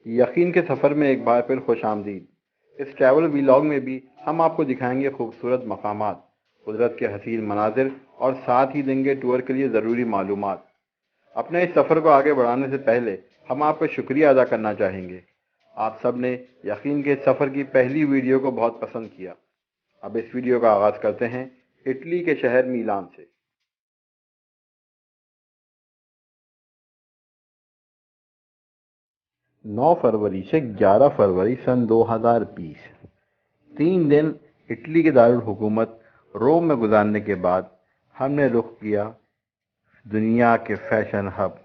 यकीन के सफ़र में एक बार फिर खुशामदीद। इस ट्रैवल वीलॉग में भी हम आपको दिखाएंगे खूबसूरत मकामात, कुदरत के हसीन मनाजिर और साथ ही देंगे टूर के लिए ज़रूरी मालूमात। अपने इस सफ़र को आगे बढ़ाने से पहले हम आपका शुक्रिया अदा करना चाहेंगे। आप सब ने यकीन के सफ़र की पहली वीडियो को बहुत पसंद किया। अब इस वीडियो का आगाज़ करते हैं इटली के शहर मीलान से। 9 फरवरी से 11 फरवरी सन 2020, 3 दिन इटली के दारुल हुकूमत रोम में गुजारने के बाद हमने रुख किया दुनिया के फैशन हब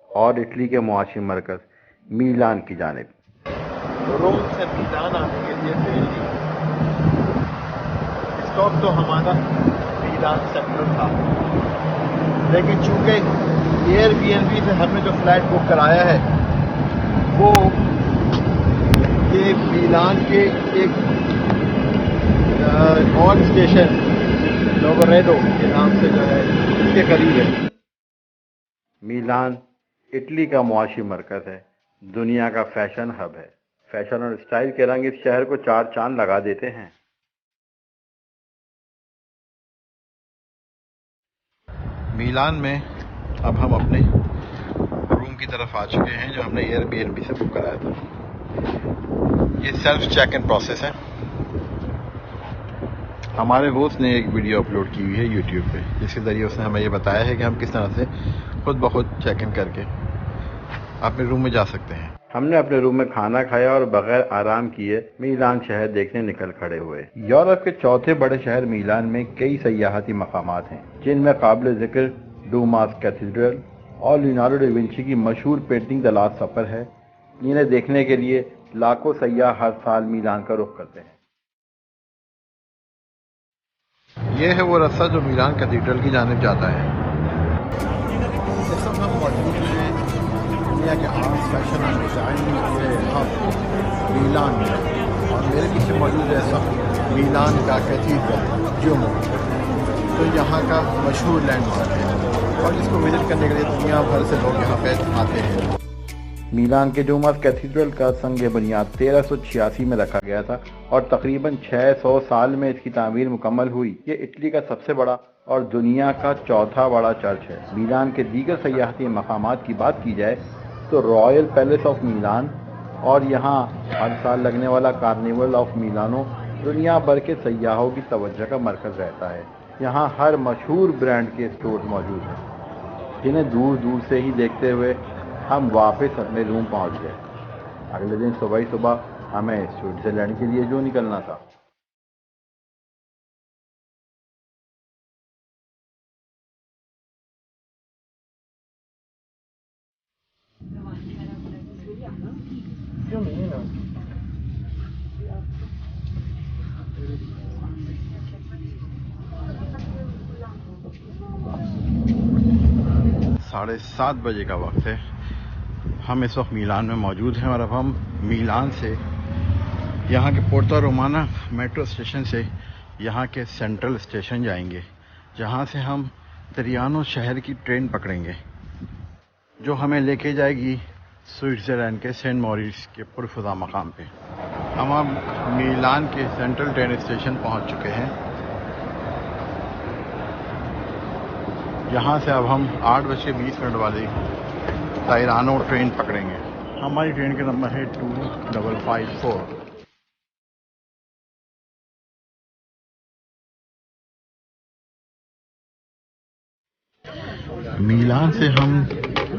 और इटली के मुआशी मरकज़ मीलान की जानिब। रोम से मीलान आने के लिए पहली स्टॉप तो हमारा मीलान सेंटर था, लेकिन चूंकि एयरबीएनबी से हमने जो फ्लाइट बुक कराया है वो ये मीलान के एक और स्टेशन लोवरेडो के नाम से जो है इसके करीब है। मीलान इटली का मुआशी मरकज़ है, दुनिया का फैशन हब है। फैशन और स्टाइल के रंग इस शहर को चार चांद लगा देते हैं। मीलान में अब हम अपने रूम की तरफ आ चुके हैं जो हमने एयरबीएनबी से बुक कराया था। ये सेल्फ चेक इन प्रोसेस है। हमारे होस्ट ने एक वीडियो अपलोड की हुई है यूट्यूब पे, जिसके ज़रिए उसने हमें ये बताया है कि हम किस तरह से खुद ब खुद चेक इन करके अपने रूम में जा सकते हैं। हमने अपने रूम में खाना खाया और बगैर आराम किए मीलान शहर देखने निकल खड़े हुए। यूरोप के चौथे बड़े शहर मीलान में कई सयाहती मकामात हैं, जिनमें काबिल जिक्र डूमास कैथीड्रल और लियोनार्डो डा विंची की मशहूर पेंटिंग द लास्ट सफर है। इन्हें देखने के लिए लाखों सयाह हर साल मीलान का रुख करते हैं। ये है वो रास्ता जो मीलान कैथीड्रल की जानिब जाता है। इस वक्त हम मौजूद हैं दुनिया के आर्ट, फैशन और डिज़ाइन के हब मीलान में, और मेरे पीछे मौजूद है इस वक्त मीलान का कैथीड्रल ड्यूमो, तो यहाँ का मशहूर लैंडमार्क है और जिसको विजिट करने के लिए दुनिया भर से लोग यहाँ पे आते हैं। मीलान के डूमास कैथीड्रल का संग बुनियाद 1386 में रखा गया था और तकरीबन 600 साल में इसकी तामीर मुकम्मल हुई। ये इटली का सबसे बड़ा और दुनिया का चौथा बड़ा चर्च है। मीलान के दीगर सयाहती मकामात की बात की जाए तो रॉयल पैलेस ऑफ मीलान और यहाँ हर साल लगने वाला कार्निवल ऑफ मीलानो दुनिया भर के सयाहों की तवज्जो का मरकज़ रहता है। यहाँ हर मशहूर ब्रांड के स्टोर मौजूद हैं, जिन्हें दूर दूर से ही देखते हुए हम वापस अपने रूम पहुंच गए। अगले दिन सुबह हमें स्विट्ज़रलैंड के लिए जो निकलना था। साढ़े 7 बजे का वक्त है। हम इस वक्त मीलान में मौजूद हैं और अब हम मीलान से यहाँ के पोर्ता रोमाना मेट्रो स्टेशन से यहाँ के सेंट्रल स्टेशन जाएंगे, जहाँ से हम त्रियानो शहर की ट्रेन पकड़ेंगे जो हमें लेके जाएगी स्विट्ज़रलैंड के सेंट मॉरिस के पुरफ़ज़ा मकाम पे। हम अब मीलान के सेंट्रल ट्रेन स्टेशन पहुँच चुके हैं। यहाँ से अब हम 8:20 वाली ताइरानो ट्रेन पकड़ेंगे। हमारी ट्रेन का नंबर है 2554। मीलान से हम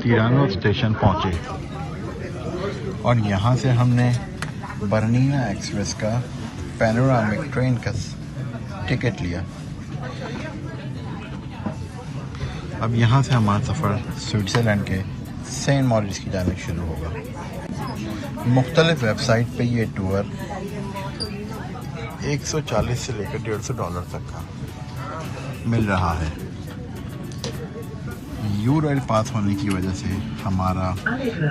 तिरानो स्टेशन पहुँचे और यहाँ से हमने बर्निना एक्सप्रेस का पैनोरामिक ट्रेन का टिकट लिया। अब यहाँ से हमारा सफ़र स्विट्ज़रलैंड के सेंट मॉरिस की जानिब शुरू होगा। मुख्तलिफ वेबसाइट पे ये टूर 140 से लेकर $150 तक का मिल रहा है। यूरोल पास होने की वजह से हमारा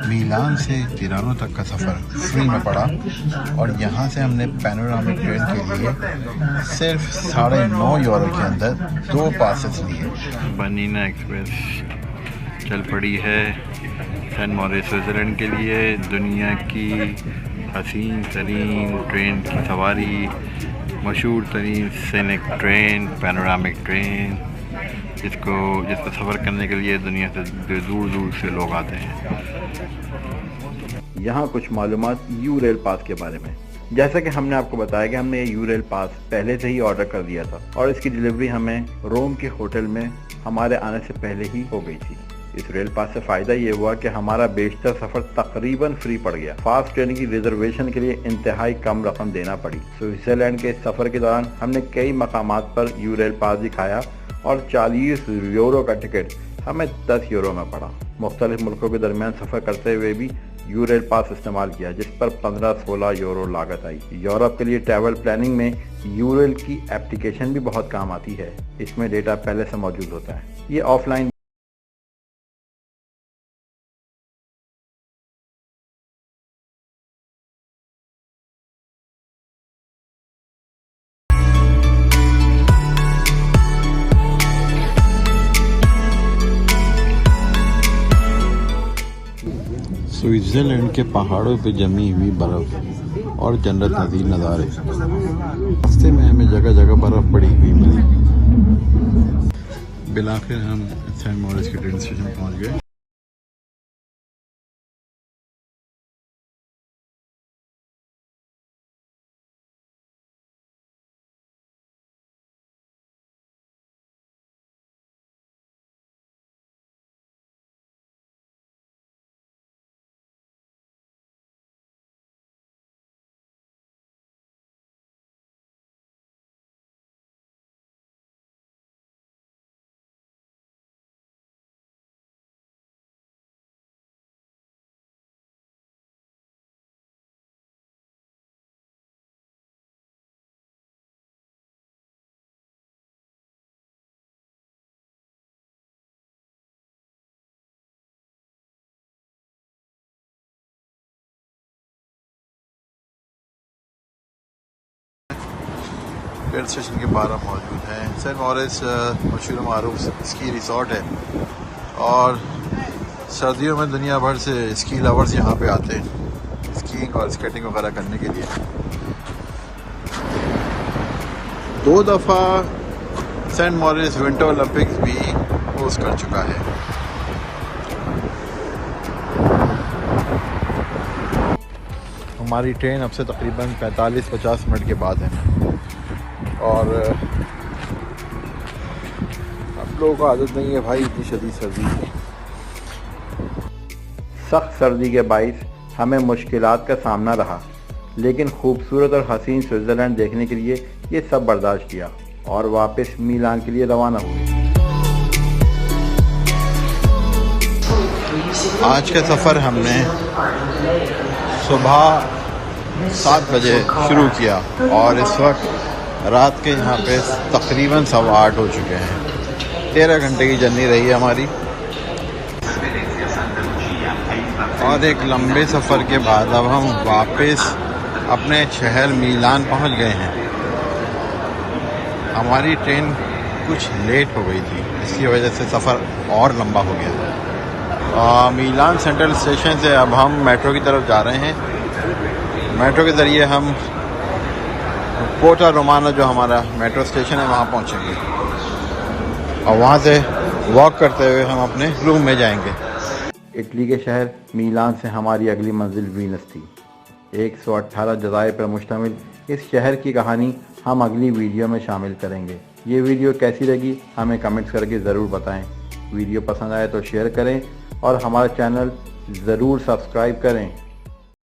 मीलान से तिरानो तक का सफ़र फ्री में पड़ा और यहाँ से हमने पैनोरामिक ट्रेन के लिए सिर्फ €9.5 के अंदर 2 पासेस लिए। बर्निना एक्सप्रेस चल पड़ी है सेंट मॉरिस स्विट्ज़रलैंड के लिए दुनिया की हसीन तरीन ट्रेन की सवारी, मशहूर तरीन सीनिक ट्रेन, पैनोरामिक ट्रेन, जिसका सफ़र करने के लिए दुनिया से दूर दूर से लोग आते हैं। यहाँ कुछ मालूमात यू रेल पास के बारे में। जैसा कि हमने आपको बताया कि हमने ये यू रेल पास पहले से ही ऑर्डर कर दिया था और इसकी डिलीवरी हमें रोम के होटल में हमारे आने से पहले ही हो गई थी। इस रेल पास से फ़ायदा ये हुआ कि हमारा बेशतर सफ़र तकरीबन फ्री पड़ गया। फास्ट ट्रेन की रिजर्वेशन के लिए इंतहाई कम रकम देना पड़ी। स्विट्ज़रलैंड के सफ़र के दौरान हमने कई मकामात पर यू रेल पास दिखाया और 40 यूरो का टिकट हमें 10 यूरो में पड़ा। मुख्तलिफ मुल्कों के दरमियान सफ़र करते हुए भी यू रेल पास इस्तेमाल किया, जिस पर 15-16 यूरो लागत आई। यूरोप के लिए ट्रैवल प्लानिंग में यू रेल की एप्लीकेशन भी बहुत काम आती है। इसमें डेटा पहले से मौजूद होता है। ये ऑफलाइन स्विट्ज़रलैंड के पहाड़ों पे जमी हुई बर्फ़ और जन्नत नज़ीर नज़ारे। रास्ते में हमें जगह जगह बर्फ़ पड़ी हुई मिली। बिलाखिर हम सेंट मॉरिस के ट्रेन स्टेशन पहुंच गए। ट्रेन स्टेशन के बाहर मौजूद हैं। सेंट मॉरिस मशहूर मारूफ स्की रिसोर्ट है और सर्दियों में दुनिया भर से स्की लवर्स यहाँ पे आते हैं स्कीइंग और स्केटिंग वगैरह करने के लिए। 2 दफ़ा सेंट मॉरिस विंटर ओलंपिक्स भी होस्ट कर चुका है। हमारी ट्रेन अब से तकरीबन 45-50 मिनट के बाद है और अब लोगों को आदत नहीं है भाई इतनी शदीद सर्दी की। सख्त सर्दी के बाइस हमें मुश्किलात का सामना रहा, लेकिन खूबसूरत और हसीन स्विट्ज़रलैंड देखने के लिए ये सब बर्दाश्त किया और वापस मिलान के लिए रवाना हुए। आज का सफ़र हमने सुबह 7 बजे शुरू किया और इस वक्त रात के यहाँ पे तकरीबन 8:15 हो चुके हैं। 13 घंटे की जर्नी रही है हमारी और एक लंबे सफ़र के बाद अब हम वापस अपने शहर मिलान पहुँच गए हैं। हमारी ट्रेन कुछ लेट हो गई थी, इसकी वजह से सफ़र और लंबा हो गया। मिलान सेंट्रल स्टेशन से अब हम मेट्रो की तरफ जा रहे हैं। मेट्रो के ज़रिए हम पोर्टा रोमाना जो हमारा मेट्रो स्टेशन है वहाँ पहुँचेंगे और वहाँ से वॉक करते हुए हम अपने रूम में जाएंगे। इटली के शहर मिलान से हमारी अगली मंजिल वीनस थी। 118 जज़ायर पर मुश्तमिल इस शहर की कहानी हम अगली वीडियो में शामिल करेंगे। ये वीडियो कैसी लगी हमें कमेंट्स करके ज़रूर बताएं। वीडियो पसंद आए तो शेयर करें और हमारा चैनल ज़रूर सब्सक्राइब करें।